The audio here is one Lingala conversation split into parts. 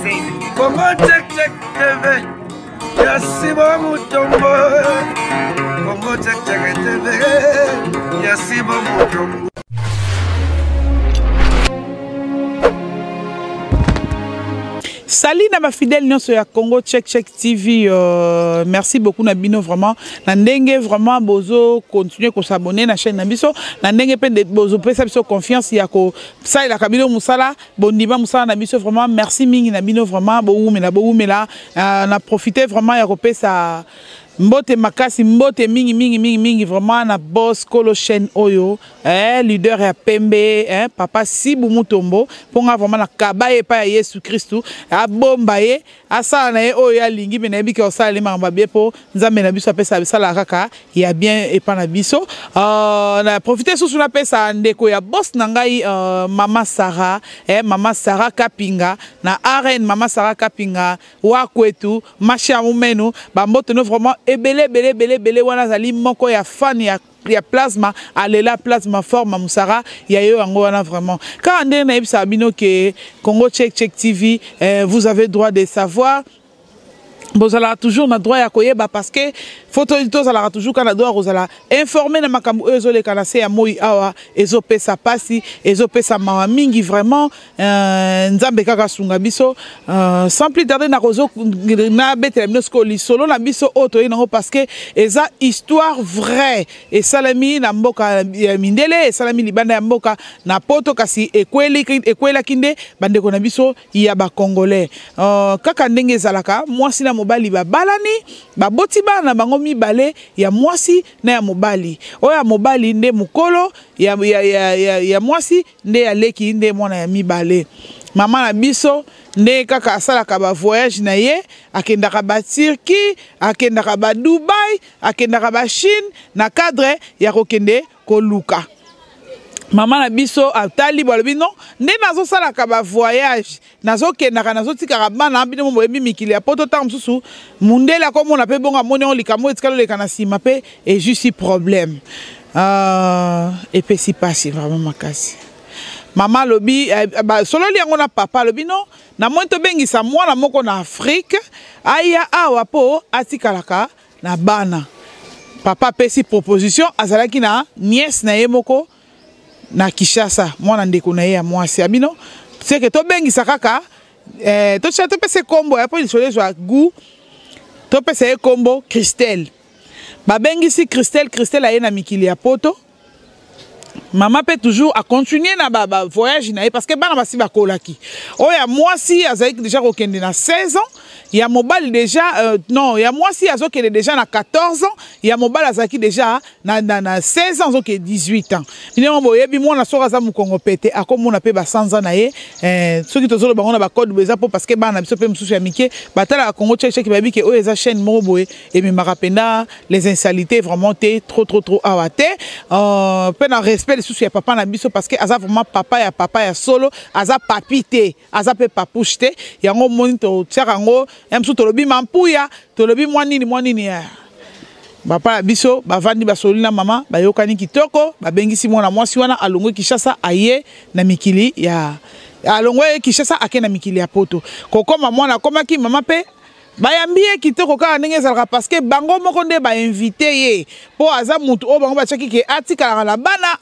Congo check check TV. Yasibo Mutombo. Congo check check TV. Yasibo Mutombo. Salut na ma fidèle nyonso ya Congo Check Check TV. Merci beaucoup na bino vraiment. Na ndenge vraiment bozo continuer ko s'abonner na chaîne na biso. Na ndenge pe bozo pesa biso confiance ya ko ça la kabino musala bondima musala na biso vraiment merci mingi na bino vraiment bo umela na profiter vraiment ya ko pesa mbote makasi mbote mingi vraiment na boss kolo chaîne oyo leader ya pembe papa Sibu Mutombo ponga vraiment na kabaye pa ya Yesu Kristu a bomba ye asala na ye oyo ya lingi me na biki osala le mamba bien po nzambe na biso apesa bisala kaka ya bien et pa na biso na profiter sous na pesa ndeko ya boss na ngai mama Sarah Kapinga na arène mama Sarah Kapinga wa kwetu masha mumenu ba mbote no vraiment ebele wana zali moko ya fan ya plasma alela plasma forme musara ya yo yango wana vraiment quand on na yebisa bino ke Congo Check Check TV vous avez droit de savoir. Vous allez toujours na droit ya koyeba parce que photo tous allez toujours kana droit vous allez informer na makambu ezole kana se ya moi awa ezope sa pasi ezope sa mama mingi vraiment nzambe kaka sunga biso sans plus tarder na rozo na betele nosko li solo na biso auto inango parce que eza histoire vraie et salami na mboka ya mindele et salami libanda ya mboka na poto kasi ekwela kinde bandeko na biso ya ba congolais kaka ndenge zalaka mwasi na mobali babalani baboti bana bango mibale ya mwasi na ya mobali oya mobali nde mukolo ya mwasi nde ya leki nde mwana ya mibale mama na biso nde kaka asalaka ba voyage na ye akendaka ba Turquie akendaka ba Dubai akendaka ba Chine na cadre ya kokende koluka mama na biso atali balobi non nde nazo salaka ba voyage nazo kendaka nazo tikaka bana bino mo yebi mikili ya poto ta msusu mundela ko mona pe bonga moni on likamo etikalo le kana sima pe et juste problème et puis si passe vraiment makasi mama lobi solo liango na papa lobi non na moto bengisa mwana moko na Afrique aya awa po atikalaka na bana papa pesi proposition azalaki na nièce na ye moko na Kishasa mwana ndeko na ye ya mwasi abino c'est que to bengisa kaka to chato pese kombo ya po lisole zo gu to pese kombo Christelle ba bengisi Christelle aye na mikili ya poto mama peut toujours à continuer na ba voyage na parce que bana basi ba kolaki oya mwasi azaki déjà kokende na 16 ans ya mobile déjà non ya mwasi azokende déjà na 14 ans ya mobile azaki déjà na 16 ans zoke 18 ans bino boyebi mwana soka za mukongo pete akomona pe ba 100 ans na ye soki tozolo bango na ba code beza po parce que bana biso pe mususu ya mike batala Congo Check Check babi ke oyo eza chaîne moko boye et me marapenda les insalités vraiment trop awate pe na respect sous ya papa na biso parce que aza vraiment papa ya solo aza papité aza pe papouchte yango monito tsarango emsu tolobi mampuya tolobi mwanini ya papa biso bavandi basolina mama bayokani kitoko babengisi mwana mwasi wana alongwe Kishasa aye na mikili ya alongwe Kishasa ake na mikili ya poto kokoma mwana komaki mama pe bayambie kitoko kaka ndenge ezalaka parce que bango moko nde bainvite ye po aza mutu o bango batiaki ke atikala na bana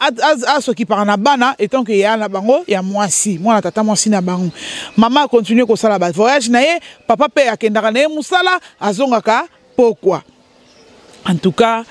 asokipaka na bana etant ke ya na bango ya mwasi mwana tata mwasi na bango mama continue kosala ba voyage na ye papa pe akendaka na ye musala azongaka pokwa en tout cas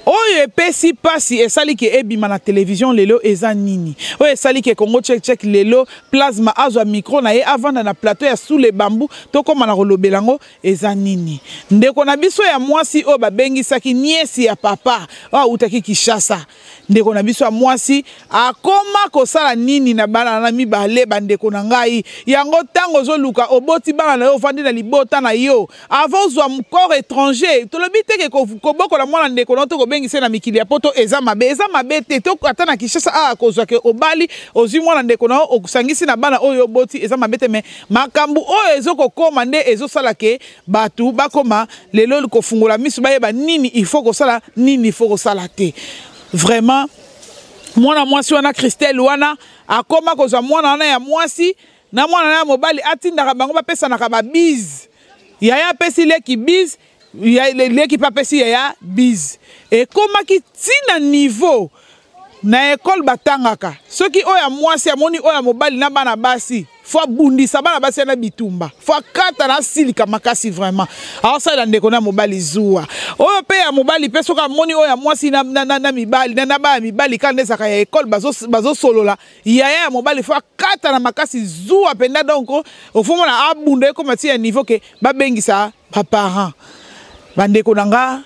oyo epesi pasi esali ke ebima na télévision lelo eza nini oyo esali ke Congo Check Check lelo plasma azwa micro na ye avanda na plateau ya sous les bambous tokoma na kolobelango eza nini ndeko na biso ya mwasi oyo babengisaki niesi ya papa utaki Kishasa ndeko na biso ya mwasi akoma kosala nini na bana na mibale bandeko na ngai yango tango zoluka oboti bana na yo vandi na libota na yo avant zwa corps étranger tolobi te ke koboko la mwana ndeko na to bengise na mikili ya poto eza mabe te to atana Kishasa kozwa ke obali ozwi mwana ndeko na okusangisi na bana oyo boti eza mabe te mais makambu oyo ezokokoma nde ezosala ke batu bakoma lelo kofungola misu bayeba nini il faut kosala nini il faut kosala te vraiment mwana mwasi wana Christelle wana akoma kozwa mwana wana ya mwasi na mwana na mobali atindaka bango bapesanaka babise yaya apesi leki bise leki papesi yaya bise ekomaki tina niveau na école batangaka soki oya mwasi amoni oya mobali na bana basi faut bundisa bana basi na bitumba faut kata na silika makasi vraiment alors ça ndeko na mobali zuwa oyo pe ya mobali pe soka amoni oya mwasi na mibali na ba mibali kana ezaka ya école bazo solola ya mobali faut kata na makasi zuwa penda donc au fond na abunda ko mati ya niveau ke babengisa ba parents bandeko nanga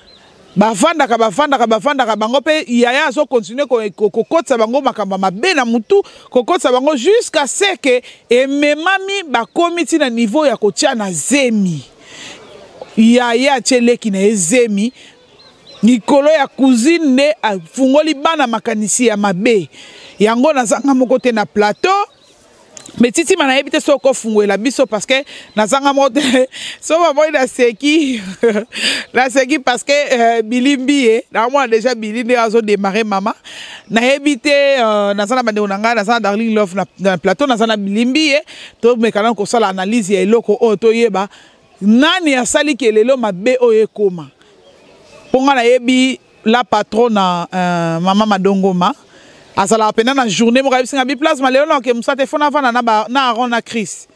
bafandaka bango pe yaya azo continuer kokotsa bango makamba mabe na mutu kokotsa bango jusqu'à ce que ememami bakomi tina niveau ya kotia na zemi yaya cheleki na ezemi nikolo ya cousine ne afungoli bana makanisi ya mabe yango nazanga moko te na plateau. Mais titi mana ebite soko fungoela biso parce que nazanga mote so boy na seki parce que bilimbi na moi déjà bilindi azo démarrer mama na ebite nazana bande onanga nazana Darling Love na plateau nazana bilimbi to mekana ko sala analyse ya eloko o to yeba nani asali kelelo mabe oye koma ponga na yebi la patronne mama Madongoma asala pena na journée mo kabisi ngabi place malelo ke musate fona vana na arona Chris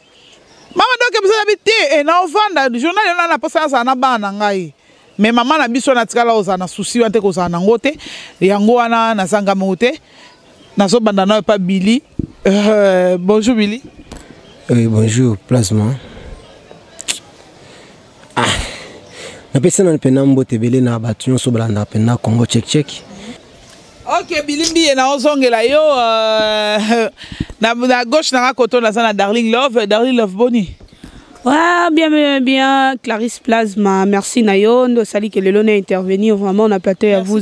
mama donc musate habité na ovanda journal na posa sa na bana ngai mais mama na biso na tikala ozana souci wante ko zana ngote yango wana na zanga mote na so banda na pa Billy bonjour Billy. Oui, bonjour plasma. Na pesa na pena mbote belé na batu so blanda pena Congo check. Ok, bilimbi na ozongela yo na gauche na koto na sana Darling Love boni. Ouais, bien, Clarisse Plasma, merci Nayo, nous salut que le long est intervenu, vraiment on a platé à vous.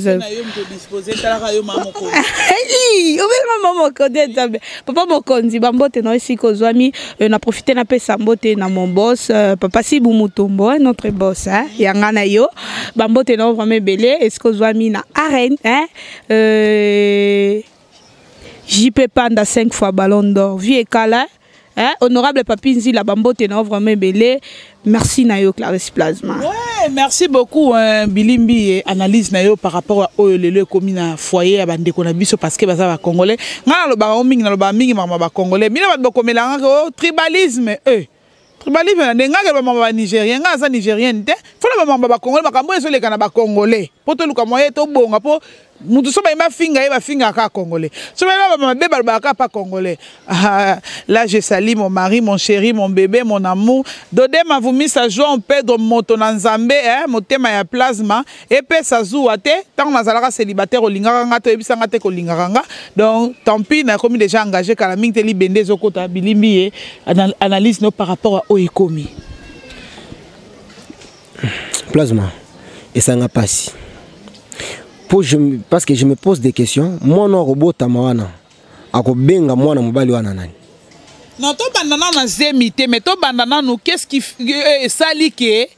Papa Mokondi, Bambote na ici kozwami, on a profité na pesa Bambote na mon boss, Papa Sibu Mutombo, notre boss, hein, Yanga Nayo, Bambote na vraiment belé, est-ce kozwami na arène, hein, JP Panda 5 fois ballon d'or, vie et kala. Hein? Honorable Papinzi, la bambote est vraiment belé. Merci Nayo Clarisse Plasma. Ouais, merci beaucoup Bilimbi analyse Nayo par rapport à le commune foyer à bande konabiso parce que baza ba congolais. Ngana lo ba mingi na lo ba mingi mama ba congolais. Mina ba komela ngako tribalisme tribalisme na ngaka ba mama ba nigérien ngaza nigérien te. Fona ba mama ba congolais makambo eso le kana ba congolais. Poto luka moye to bonga po mutu so ba finga ka congolais. So ba mama beba ba ka pas congolais. Là je salue mon mari, mon chéri, mon bébé, mon amour. Dodé m'a vomi sa joie Pedro moto na Nzambe motema ya plasma et pe sa zuwa te tant nazalaka célibataire olingaka nga to ebisanga te kolingaka nga. Donc tant pis na komi déjà engagé kala mingi te libende zokota bilimbi analyse no par rapport à oekomi. Plasma et ça n'a pas si. Parce que je me pose des questions, moi non robot tamawana ako benga mwana mobali wana nani. Non to bandana na zemité mais to bandana nous qu'est-ce qui sali ke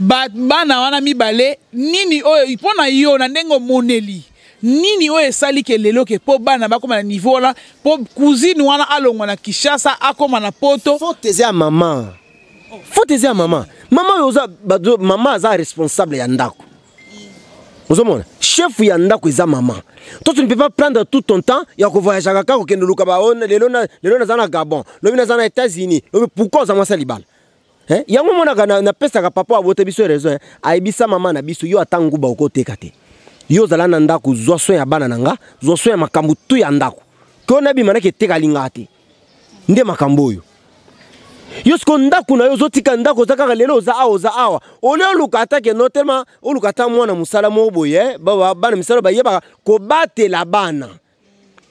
bana wana mibale nini oyo ipona yo na ndengo moneli nini oyo sali ke lelo ke po bana bakoma na niveau là po cousine wana alongwa na Kishasa akoma na poto faut teze à maman. Faut teze à maman. Maman aza responsable ya ndako. Vous avez chef yandako eza maman. Toi tu ne peux pas prendre tout ton temps ya ko voyager kaka ko kende luka ba on lelo na zana Gabon, lobi na zana États-Unis, lobi pourquoi za mwasa libala. Hein? Yango mona na pesa ka papa abote biso raison, aibisa maman na biso yo atangu ba ko tekate. Yo zala na ndako zwa so ya bana nanga, zwa so ya makambu tu ya ndako. Ko na bi manake teka lingate. Nde makambo yo. Yo skondako na yo zotika ndako zaka lelo za awa ole oluka atake notamment oluka ta mwana musala mo boye bana misala ba yeba ko batela bana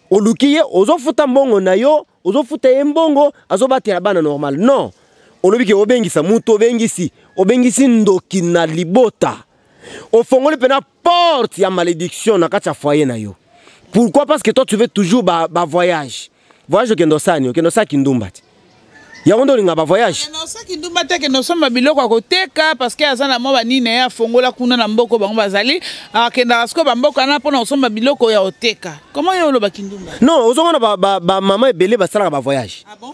olukiye ozofuta mbongo na yo ozofuta embongo azobatela bana normal non olobike obengisa muto obengisi ndoki na libota ofongoli pena porte ya malédiction na kati ya foyer na yo. Pourquoi? Parce que toi tu veux toujours ba voyage kendo sa kindumbati. Yaondo linga ba voyage. Non ça qui ndumba te que nous sommes biloko à côté parce que azana mo banine ya fongola kuna na mboko bango bazali akenda asko bamboko na pona osomba biloko ya oteka. Comment yo lo bakindumba? Non, ozomona ba maman ebele ba sala ba voyage. Ah bon?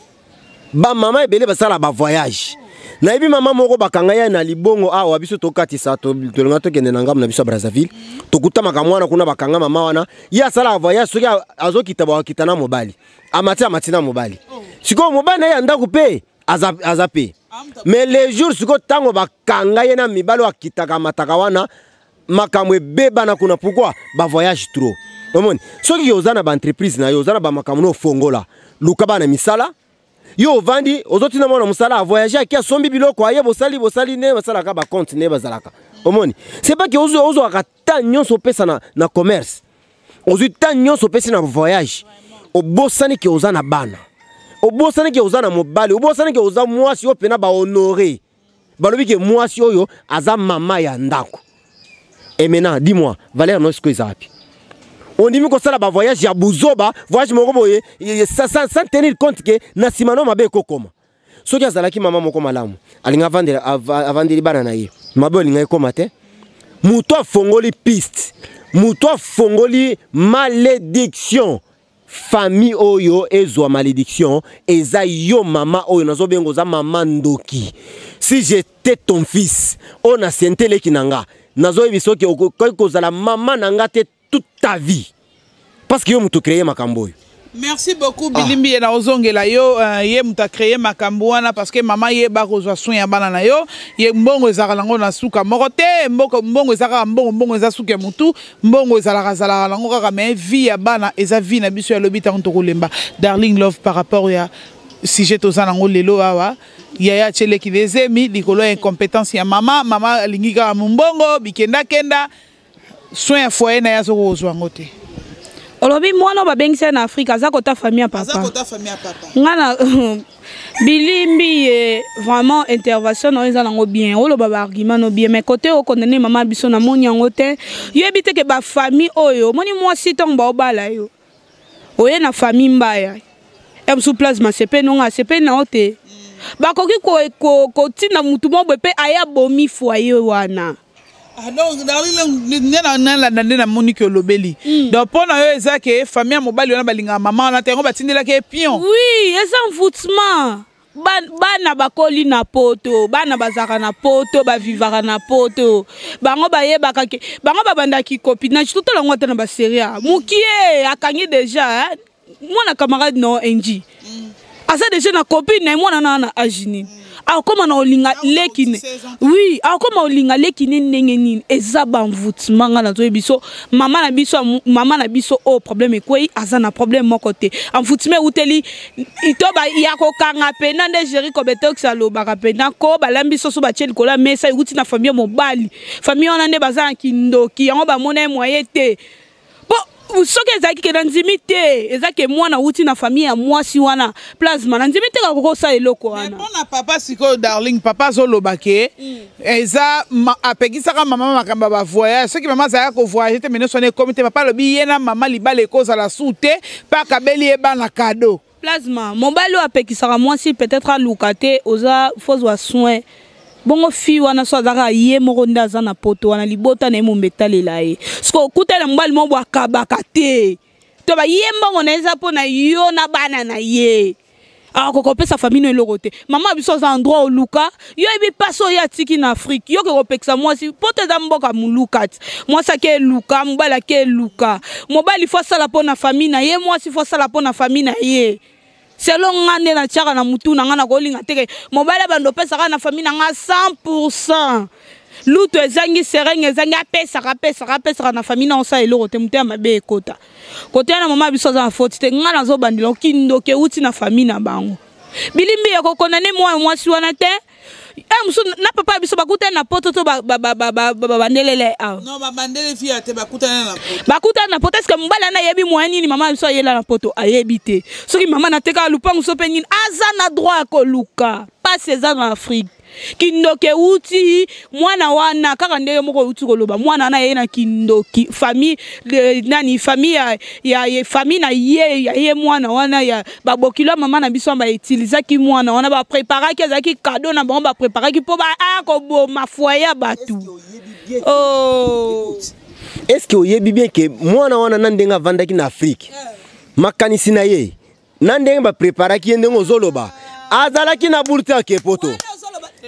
ba mama ebele basala ba voyage na ebi mama moko bakanga ya na libongo awa biso tokatisa to longa tokende na ngamu na biso Brazzaville tokutama kamwana kuna bakanga mama wana ya sala voyage soki azokita ba kitana mobali amati na mobali siko mobali na ya ndako pe azape mais les jours siko tango bakanga ye na mibalo akitaka mataka wana makamwe beba na kuna pourquoi ba voyage trop omoni soki yozana ba entreprise na yozana ba makamno fongola luka bana misala yo vandi ozotina mona musala a voyager aki asombi biloko aye bosali ne basala ka ba compte ne bazalaka omoni c'est pas que ozo akata nyonso pesa na commerce ozo ta nyonso pesa na voyage obosani ke ozana bana obosani ke ozana mobali obosani ke oza mwasi yo pena ba honorer balobi ke mwasi oyo aza mama ya ndako. Et maintenant dis-moi Valère no esko ezapi on dit que ça ba voyage ya buzoba voyage moko boye sans tenir compte que na simano mabe ko koma soki azalaki mama moko malamu alinga avandeli bana na ye mabe olinga ko mate muto afongoli piste muto afongoli malédiction famille oyo ezwa malédiction eza yo mama oyo nazo bengo za mama ndoki si j'étais ton fils on a sentele kinanga nazo ebisoki ko zala mama nanga te toute ta vie parce que yo mutu créer makambo yo. Merci beaucoup Bilimbi na ozongela yo ye muta créer makambo wana parce que maman ye ba kozwa soin ya bana na yo ye mbongo ezaka lango na suka moko te mbongo ezaka mbongo eza suka mutu mbongo ezalaka lango kaka mais vie ya bana eza vie na biso ya lobita ntokolemba Darling Love par rapport ya sujet tozana ngo lelo awa yaya chele kivezemi likolo incompétence ya mama lingika mbongo bikenda soin ya foyer na yazo kozwa ngote. Olobi mwana babengisa na Afrika za kota famille papa. Ngana Bilimbi vraiment intervention no eza nango bien. Olo baba argument no bien mais côté o condamner maman biso na moni yango te. Yo ebite ke ba famille oyo moni mwasi tong ba obala yo. Oye na famille mbaya. Em sous plasma sepe nonga sepe na ote. Ba koki ko tina mutu mo bepe aya bomi foyer wana. Donc na Monique Lobeli. Donc pendant eux ça que famille mobile on balinga maman na tengo batindela ke pion. Oui, eza envoûtement. Bana bakoli na poto, bana bazaka na poto, ba vivara na poto. Bango bayebaka ke bango babandaki copinage tout le monde na ba séria. Mukie akangi déjà moi camarade no NG. Asa déjà na copine na moi na agini. Alors comment on linga lekine oui alors comment on linga lekine nengeni ezaba envoûtement na zo biso mama na biso au problème quoi azana problème mon côté envoûtement uteli itoba ya ko kanga pena nde géri ko betoxa lo baka pena ko balambi so ba tcheli kola mesa uti na famille mobali famille on ande bazana kindoki yango ba mona moyen te soki ezaki ke na nzimi te ezaki mwana uti na famille ya mwasi wana plasma na nzimi te ka kokosa eloko wana mpona papa sikoyo Darling papa azoloba ke eza apekisaka mama makamba bavoyage soki mama azalaka kovoyage te mene sone ekomi te papa alobi ye na mama libala ekozala su te mpe akabeli ye bana kado plasma mobali oyo apekisaka mwasi peut-être aluka te oza fozwa soin bongo fi wana so azaka ye moko nda aza na poto wana libota na ye mombetalela ye siko okutela mobali mo bwakabaka te to ba ye mbongo na eza mpona yo na bana na ye akokopesa famille no eloko te mama biso aza endroit oluka yo ebi paso oyo atiki na Afrique yo kokopekisa mwasi poto eza mboka moluka ti mwasi ake eluka mobali ake eluka mobali fo asala mpo na famille na ye mwasi fo asala mpo na famille na ye selon ngane na tchaka na mutu na ngana kolinga teke mobile bando pesa na famille na nga 100% luto ezangi serenge ezangi apesa na famille na osa eloko te mutu ya mabe ekota kote na mama biso za faute te ngana zo bandilo kindoke uti na famille na bango Bilimbi ya kokondane mwasi wana te musu na papa biso bakuta na poto to bandelele non bandele fia te bakuta na poto est-ce que mbala na yebi mwani ni mama biso yela na poto ayebi te soki mama na teka lupangu so pe nini aza na droit ko luka pas ceza na Afrique kindoke uti mwana wana kaka ndeyo moko uti koloba mwana na ye na kindoki famille nani famille ya famille na ye mwana wana ya babokilo mama na biso ba utiliser ki mwana wana ba préparer ki ezaki cadeau na ba préparer ki po ba ko ma foyer batu oh est-ce que oyebi bien que mwana wana nandenga vandaki na Afrique makanisi na ye nandenga ba préparer ki ndengo zoloba azalaki na bulute ake poto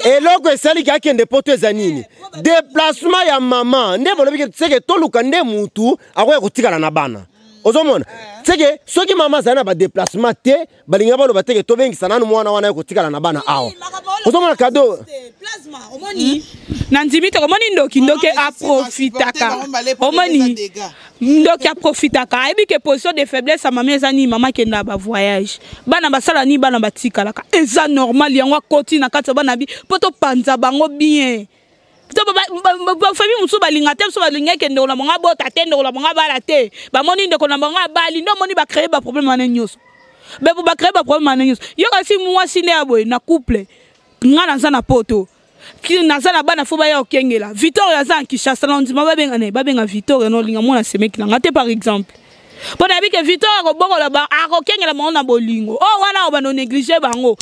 eloko esaliki akende poto eza nini déplacement ya mama nde bolobi ke seke toluka nde mutu akoya kotikala na bana ozomona seke soki mama azali na badéplacement te balinga baloba teke tobengisa nanu mwana wana kotikala na bana awa ozomona kado nandimi te omoni ndoki aprofitaka omoni ndoki aprofitaka ayebi ke position de faiblesse ya mama eza nini mama kenda ba voyage bana basala ni bana batikalaka eza normal yango akoti na kati ya bana bi po topanza bango bien famille musu balinga te musu balinga kende ola monga bota te ndola monga bala te bamoni ndeko na monga bali ndo moni ba créer ba problème ane nyonso be pour ba créer ba problème ane nyonso yo kasi mwasi ne aboy na couple ngana za na poto ki nazala bana fo ba ya okengela Victor yaza Kinshasa na ndima babenga Victor no linga mona semeki na ngate par exemple pour na bike Victor akobongola ba akokengela mona bolingo oh wana ba no négliger bango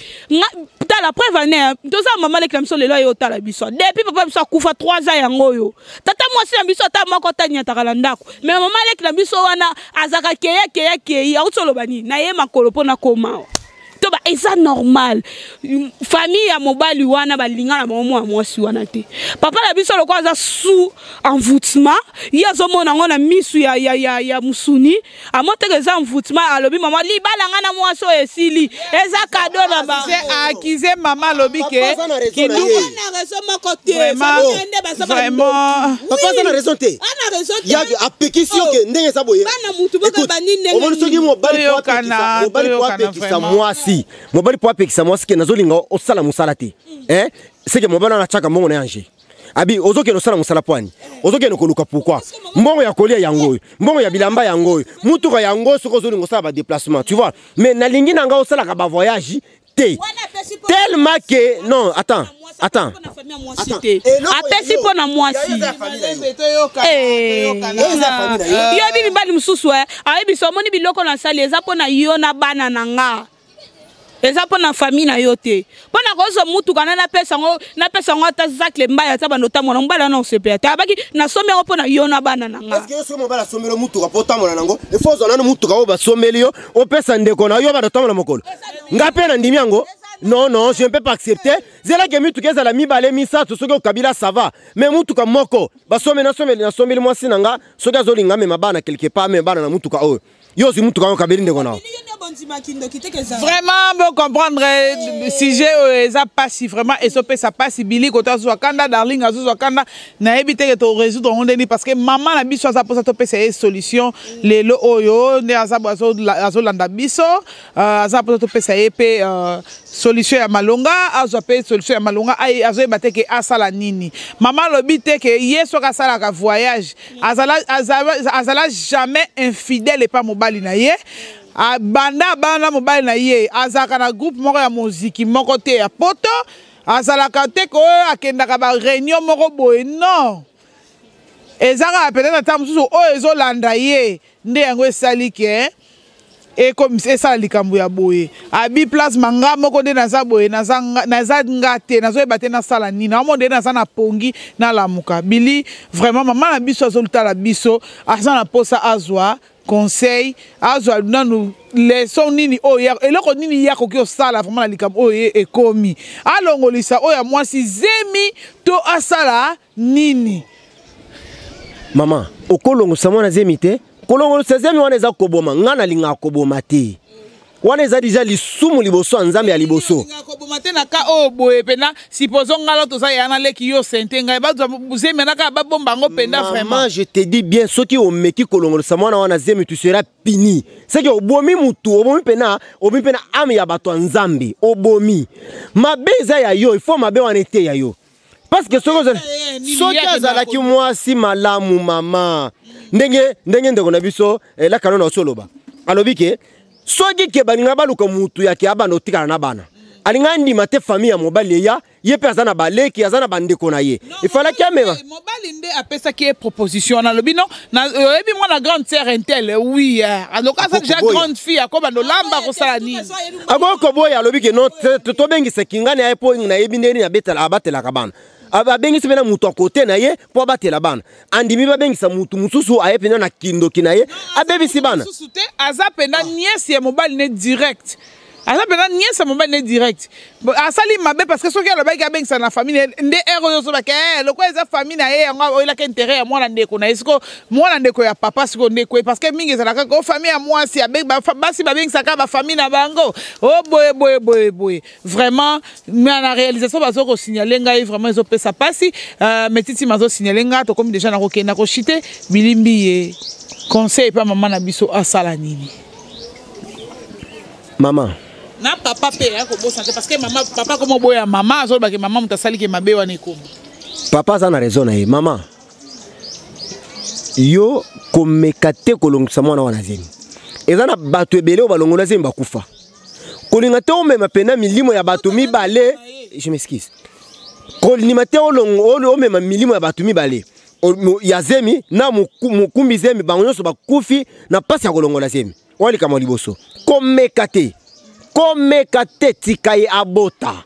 ta la preuve ne toza mama le klamso lelo yo tala biso depuis papa biso akufa 3 ans yango yo tata mwasi na biso ta moko tanya takala ndako mais mama le klamso wana azaka keya autsolo bani na ye makolo pona koma toba eza normal famille ya mobali wana balinga na mama mwasi wana te papa la biso lokwa za sous envoûtement yazo mona ngona misu ya musuni amonteke za envoûtement alobi mama libala ngana mwasi esili eza cadeau na ba akize mama lobi ke kidu na raison moko te vraiment papa ça na raison te ana raison te ya apekisio ke ndenge sa boye bana mutu baka banine omoni soki mobali po apekisa mwasi mobali po apekisa mwasi ke nazolinga osala musala te seke mobali na chaka mbongo na yanje abi ozokeno sala musala pwani ozokeno koluka pourquoi mbongo ya kolia yango mbongo ya bilamba yango mutuka yango soko zolingo sala ba déplacement tu vois mais na lingi nanga osala ka ba voyage te tellement que non attends apesi po na mwasi yo bibi bali mususu ayebi so moni biloko na sali eza po na yo na bana nanga eza po na famille na yo te po na kozo mutu kana na pesa ngo ta zakle mbaya ta bando tamona mbala na osepe ta abaki na somero po na yo na bana nanga est-ce que yo somo bala somero mutu ka po tamona nango il faut zo na mutu ka o ba someli yo o pesa ndeko na yo ba tamona mokolo ngape na ndimi yango non, je ne peux pas accepter. C'est là que mutu keza la mi balé mi sa to soki kabila ça va. Mais mutu ka moko ba someli na someli moi sinanga soki azolinga me mabana quelque part me bana na mutu ka o. Yo si mutu ka kabili ndeko na. Vraiment bon comprendre le sujet eza passif vraiment et so pe ça passe bili kota zo kanda darling azo zo kanda na ebite que to résoudre on deni parce que maman na biso za posa to pe c'est solution lelo oyo ne azo landa biso aza posa to pe c'est pe solution ya malonga azo pe solution ya malonga ai azo ebate ke asala nini maman lobite que yeso ka sala ka voyage azala jamais infidèle et pas mobali na ye bana mobali na ye azaka na groupe moko ya muziki moko te ya poto azalaka te ko akendaka ba réunion moko boye non ezaka peut-être ata mususu oyo ezolanda ye nde yango esali ke comme esala likambo ya boye abi place manga moko nde naza boye naza nga te nazoyeba te nasala nini amo nde naza na pongi nalamuka bili vraiment mama na biso azolutala biso aza na posa azwa conseil azwa nanu leson nini oyo eloko nini ya koki osala vraiment na likambo oyo ekomi alongolisa oyo ya mwasi zemi to asala nini mama okolongosa mwana zemi te kolongolisa zemi wana eza koboma ngana linga koboma te wana eza déjà lisumu liboso nzambe ya liboso koboma te na ka oyo boye pena supposons ngalo toza yana leki yo sente ngai bazwa zemi na ka babomba ngo penda vraiment maman je te dis bien soki omeki kolongolisa mwana wana zemi tu seras puni c'est que obomi mutu obomi pena ame ya bato nzambe obomi mabe eza ya yo il faut mabe wana ete ya yo parce que soki azalaki mwasi malamu mama ndenge ndeko na biso la kanona osoloba alobi ke soki ke balinga baluka mutu yake abana otikala na bana alinga ndima te famille ya mobali ya ye pe azana baleki azana bandeko na ye il fallait que mema mobali nde apesa ki proposition na lobi non na yebi mwana grande sœur intel oui alors ça déjà grande fille akoba no lamba ko sala nini agoko boya alobi ke non to bengisa kingane ya po na yebi ndeni na betala abatela kabana abengisi bena mutu akote na ye po abatela bana andimi babengisa mutu mususu ayepena na kindoki na ye abebisi bana mususu te aza pena niesi ya mobali ne direct asa pena nyesa mobali ne direct asali mabe parce que soki alobaki abengisa na famille nde ero yo sobaki lokwa eza famille na ye yango oyelaka intérêt ya mwana ndeko na ye siko mwana ndeko ya papa siko ndeko ye parce que mingi ezalaka ko famille ya mwasi basi babengisaka bafamille na bango boye vraiment na réalisation bazokosignale ngai vraiment ezopesa pasi mais titi mazosignale nga tokomi déjà nakokenda koshite bilimbi ye conseil pa mama na biso asala nini Maman. Na papa pe ko bosa parce que maman papa comme boya maman zo ba ke maman mutasali ke mabe wana ko. Papa za na raison na ye maman. Yo komekate kolongisa mwana wana zemi. Eza na bato ebele o balongola zemi bakufa. Kolinga te o mema pena milimo ya bato mibale, je m'excuse. Kolinga te o mema milimo ya bato mibale. Ya zemi na mukumbi zemi bango nyonso bakufi na pasi ya kolongola zemi. Wali kama liboso. Komekate tikaye abota.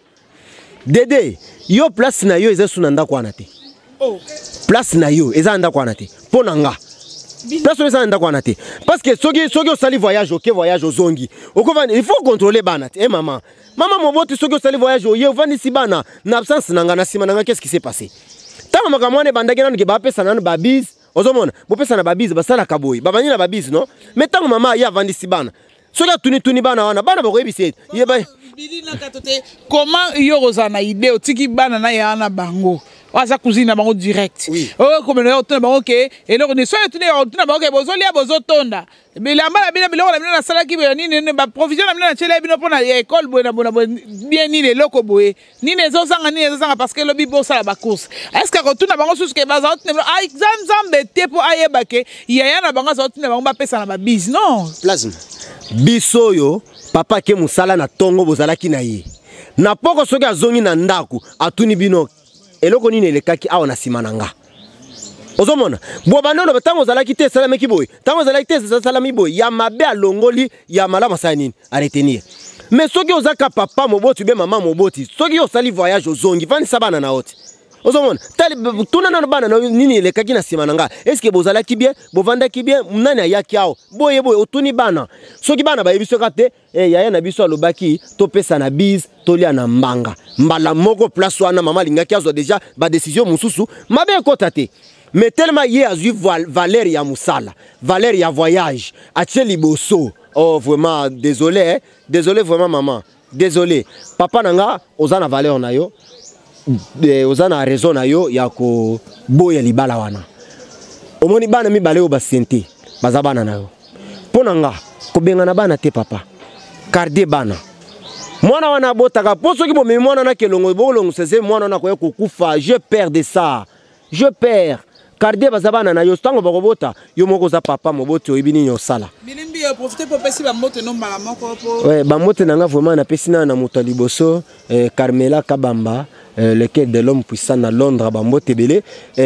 Dede, yo place na yo eza suna ndako wana te. Oh. Place na yo eza ndako wana te. Pona nga. Place eza ndako wana te. Parce que soki osali voyage voyage ozongi. Il faut contrôler bana te. Maman. Maman moboti soki osali voyage oye ovandi si bana na absence nanga na sima nanga qu'est-ce qui s'est passé? Tama makamwane bandaki nanu ke ba pesa nanu babiz. Ozomona, bopesa na babiz basala kaboyi. Babani na babiz non? Mais tango mama ya vandi si bana. Soki tuni bana wana bana bakoyebisa yeba bilina katote comment yo rozana idée otiki bana na ya na bango waza cousine bango direct oh comme na otuna bango ke eloko ne so etuna otuna bango ke bozolia bozotonda bilamba na bina biloko na bina na sala ki be nini ba provision na bina na chela bino pona école boye na bona bien ni eloko boye ni nezozanga parce que lobi bo sala ba course est-ce que otuna bango susu ke baza otuna ah exam te po ayeba ke yaya na bango za otuna bango ba pesa na ba biz non plasma biso yo papa ke musala na tongo bozalaki na ye na poko soki azongi na ndaku atuni bino eloko nini elekaki awa na sima na nga ozomona bo bandolo batango zalaki te salameki boy tango zalaki te salami boy ya mabe alongoli ya malama sa nini a retenir mais soki ozaka papa moboti be mama moboti soki osali voyage ozongi vani sabana na oti ozomona tali tuna na bana nini elekaki na sima na nga est-ce que bozalaki bien bovandaki bien nani ayaki awo boye otuni bana soki bana bayebiso kate yaya na biso alobaki topesa na biz tolia na mbala moko place wana mama lingaki azo déjà ba décision mususu mabe ekota te mais tellement ye azui valeur ya musala valeur ya voyage atie liboso oh vraiment désolé vraiment maman désolé papa nanga ozana valeur na yo ozana raison na yo ya ko boya libala wana omoni bana mibale yo basente baza bana na yo pona nga ko benga na bana te papa garder bana mwana wana botaka poso ki bomemi mwana na kelongo bolongo sese mwana na ko kufa je perds de ça je perds garder baza bana na yo tango bakobota yo moko za papa moboti oyibini nyosala bilimbi profiter pour pesi ba moto no mbala moko po ouais ba moto nanga vraiment na pesi na moto liboso Carmela Kabamba le quai de l'homme puissant à Londres bambote belé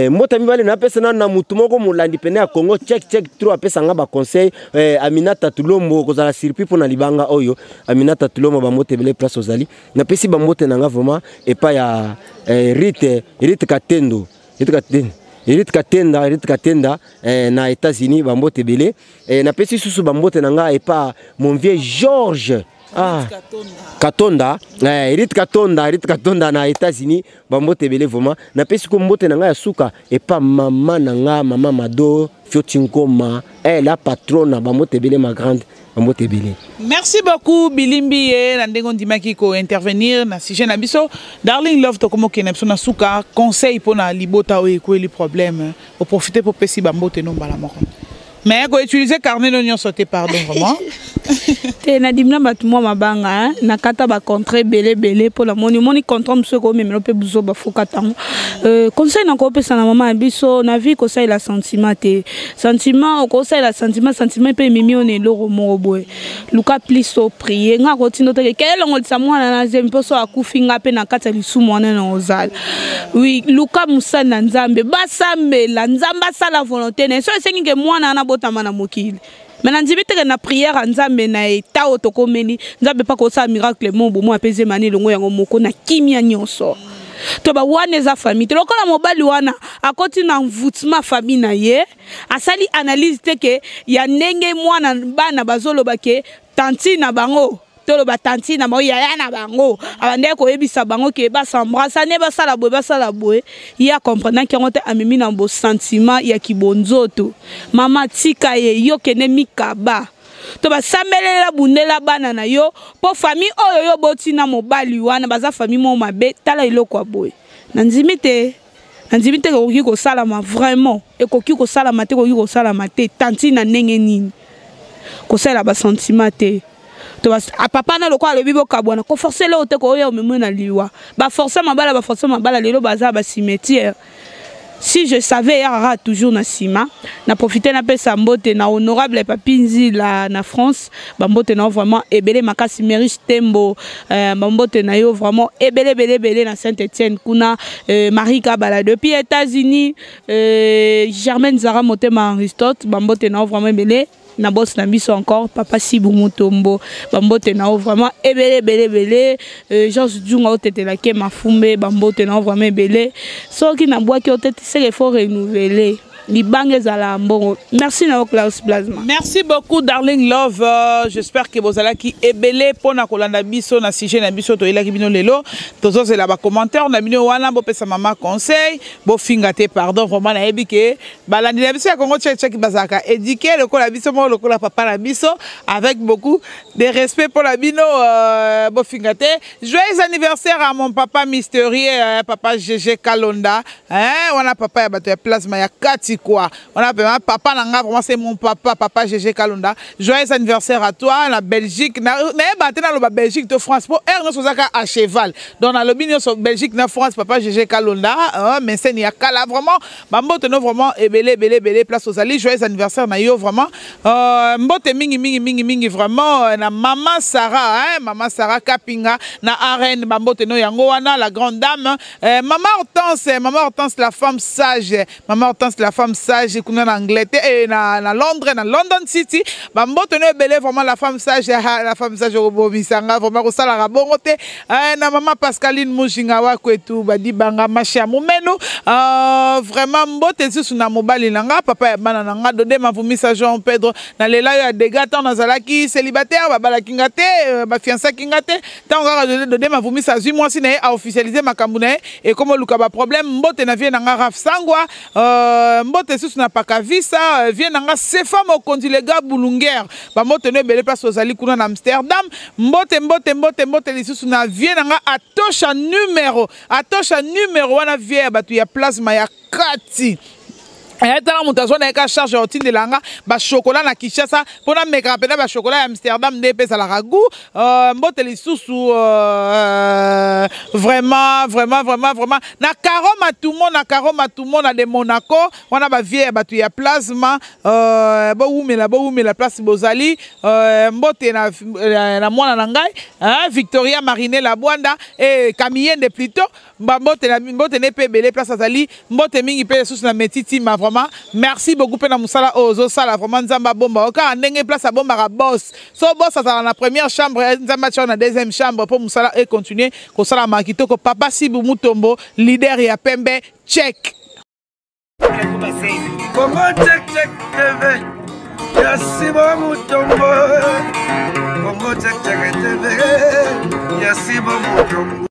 mota mibale na pesa na mutu moko mulandi pene ya Congo check trop apesa nga ba conseil Aminata Tulombo kozala surpris pona libanga oyo Aminata Tulombo bambote belé place ozali na pesi bambote nanga vraiment et pas ya Rite Katendo Rite Katenda na États-Unis bambote belé na pesi susu bambote nanga et pas mon vieux Georges Katonda, Rite Katonda na États-Unis, bambote belé vraiment. Na pesi ko mbote nanga ya suka et pas maman nanga, maman Mado, Fiotinkoma, la patronne bambote belé ma grande bambote belé. Merci beaucoup Bilimbi na ndengo ndimaki ko intervenir na sujet na biso. Darling Love to komo kenepso na suka conseil pona libota o ekweli problème. Au profiter pour pesi bambote no mbala moko. Mais ko utiliser carnet d'oignon sauté pardon vraiment. Te na dimna batuma mabanga na kata ba contre belé pour la moni contre mso ko memelo pe buzo ba fokata. Conseil na ko pesa na mama biso na vie ko ça la sentiment te. Sentiment ko ça la sentiment pe mimi on eloro mo boy. Luka plus au prier nga ko tino te ke longo tsa mwana na zempo so akufinga pe na kata lisu mwana na ozala. Oui, luka musa na nzambe basambe la nzamba sala volonté ne so sengi ke mwana na botama na mokili. Maintenant ndibiteke na prière nzambe na eta otokomeli nzambe pa ko sa miracle mo bo mo apeze mani longo yango moko na kimia nyonso to ba wana za famille to lokola mobali wana akoti na mvutuma famille na ye asali analyse teke ya ndenge mwana bana bazolo bake tanti na bango tolo batanti na mo yaya na bango abande ko yebisa bango ke ba s'embrasser ne ba sala boye ya comprendre que on te amemi na bo sentiment ya kibonzoto mama tika ye yo kene mikaba to ba samelela bundela bana na yo po famille oyo yo botina mobali wana baza famille mo mabe tala iloko aboye nanzimite koki ko salama vraiment et koki ko salama te koki ko salama te tanti na ndenge nini ko sala ba sentiment te to ba papa na lokwa le bibo kabwana ko forcer le ote ko yo memo na liwa ba forcer mabala lelo baza ba cimetière. Si je savais, il y aura toujours na sima. Na profité na pesa mbote na honorable papinzi la na France. Bambote na vraiment ebele makasi Mériche Tembo. Bambote na yo vraiment ebele na Saint-Étienne kuna Marie Kabala depuis États-Unis. Germaine Zara Motema Aristote. Bambote na vraiment ebele. Na boss na biso encore papa Sibou Mutombo bambote na vraiment ebele Georges Djunga otete la ke mafumbe bambote na vraiment ebele soki na bois ki otete c'est qu'il faut renouveler Libange zala mbongo. Merci na Clarisse Plasma. Merci beaucoup darling love. J'espère que vous allez qui ebele pona kolanda biso na sujet na biso to ila kibino lelo. Tozo c'est là bas commentaire na bino wana bo pesa mama conseil, bo fingate pardon vraiment na ebike. Balandi na biso ya Congo check bazaka éduquer le ko la biso mo le ko la papa la biso avec beaucoup de respect pour la bino bo fingate. Joyeux anniversaire à mon papa mystérieux papa GG Kalonda. On a papa ya bato ya Plasma ya Kati quoi. On a papa nanga vraiment c'est mon papa GG Kalonda. Joyeux anniversaire à toi la Belgique na baté na lo Belgique de France pour erno sozaka à cheval. Donc na lobinio sur Belgique na France papa GG Kalonda mais c'est ni akala vraiment bambote no vraiment ebele place aux alliés. Joyeux anniversaire na yo vraiment mbote mingi vraiment na maman Sarah Kapinga na arène bambote no yango wana la grande dame maman Hortense la femme sage kuna na Angleterre et na London City bambote no ebele vraiment la femme sage robobisanga vraiment ko sala rabongo te na maman Pascaline Mujinga wa kwetu badi banga masha mumenu vraiment mbote susu na mobali nanga papa ya bana nanga dode mavumisa Jean Pedro na lela ya dégâts na zalaki célibataire babala kingate ba fiancé kingate tanga dode mavumisa 8 mois sine a officialiser makambu na et comme luka ba problème mbote na vie nanga Raf Sangwa mbote susu na pakavisa vie nanga sefa mokondi le gars bulunguer ba mbote no bele place ozali kuna na Amsterdam mbote lisusu na vie nanga atosha numéro wana vie batu ya Plasma ya Kati. Tala mutazo na eka charge otine langa ba chocolat na Kinshasa pona meka pena ba chocolat ya Amsterdam ne pesa la ragu mbote lisusu vraiment na karoma tout monde na de Monaco wana ba vie batu ya Plasma bo umela place bozali mbote na mwana na ngai Victoria Marine la Bwanda et Camille de plutôt mbote ne pe belé place azali mbote mingi pe lisusu na metiti ma merci beaucoup pena musala ozo sala vraiment nzamba bomba oka ndenge place a bomba boss so boss azala na première chambre nzamba cha na deuxième chambre pour musala et continuer ko sala makito ko papa Sibou Mutombo leader ya Pembe check Congo check TV ya Sibou Mutombo Congo check TV ya Sibou Mutombo